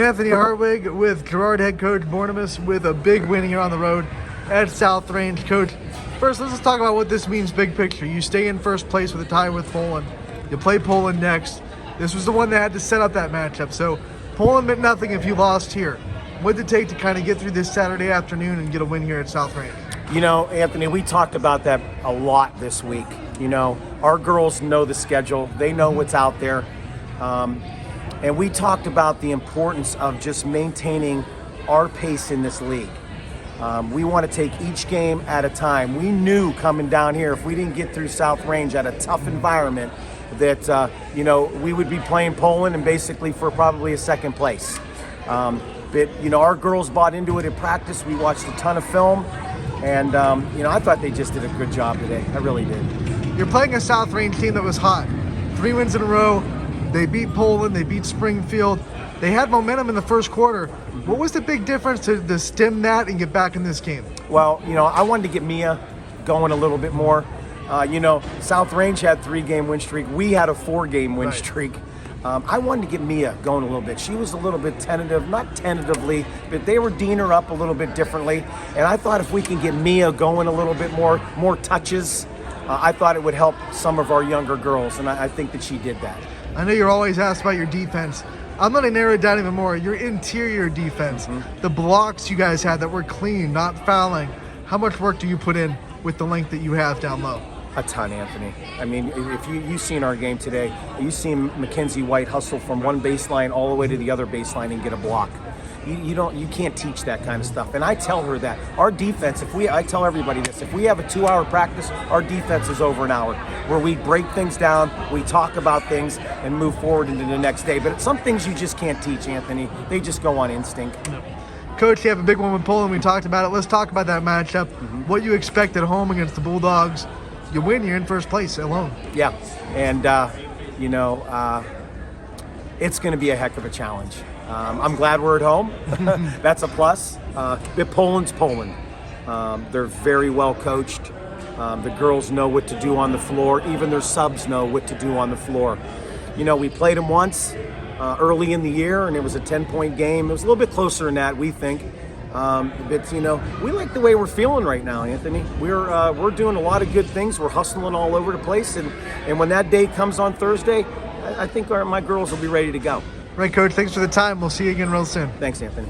Anthony Hartwig with Girard head coach Bornemiss with a big win here on the road at South Range. Coach, first let's talk about what this means big picture. You stay in first place with a tie with Poland. You play Poland next. This was the one that had to set up that matchup. So Poland meant nothing if you lost here. What did it take to kind of get through this Saturday afternoon and get a win here at South Range? You know, Anthony, we talked about that a lot this week. You know, our girls know the schedule. They know what's out there. And we talked about the importance of just maintaining our pace in this league. We want to take each game at a time. We knew coming down here, if we didn't get through South Range at a tough environment, that, you know, we would be playing Poland and basically for probably a second place. But, you know, our girls bought into it in practice. We watched a ton of film. And, you know, I thought they just did a good job today. I really did. You're playing a South Range team that was hot. 3 wins in a row. They beat Poland. They beat Springfield. They had momentum in the first quarter. What was the big difference to stem that and get back in this game? Well, you know, I wanted to get Mia going a little bit more. You know, South Range had 3-game win streak. We had a 4-game win streak. I wanted to get Mia going a little bit. She was a little bit tentative, not tentatively, but they were D'ing her up a little bit differently. And I thought if we can get Mia going a little bit more touches, I thought it would help some of our younger girls. And I think that she did that. I know you're always asked about your defense. I'm going to narrow it down even more. Your interior defense, the blocks you guys had that were clean, not fouling. How much work do you put in with the length that you have down low? A ton, Anthony. I mean, if you've seen our game today, you've seen Mackenzie White hustle from one baseline all the way to the other baseline and get a block. You can't teach that kind of stuff. And I tell her that our defense, I tell everybody this, if we have a 2-hour practice, our defense is over an hour, where we break things down, we talk about things, and move forward into the next day. But some things you just can't teach, Anthony. They just go on instinct. No. Coach, you have a big one with Poland. We talked about it. Let's talk about that matchup. What you expect at home against the Bulldogs. You win, you're in first place alone. Yeah, and you know, it's going to be a heck of a challenge. I'm glad we're at home. That's a plus. But Poland's Poland. They're very well coached. The girls know what to do on the floor. Even their subs know what to do on the floor. You know, we played them once early in the year, and it was a 10-point game. It was a little bit closer than that, we think. But, you know, we like the way we're feeling right now, Anthony. We're doing a lot of good things. We're hustling all over the place. And when that day comes on Thursday, I think my girls will be ready to go. Right, Coach. Thanks for the time. We'll see you again real soon. Thanks, Anthony.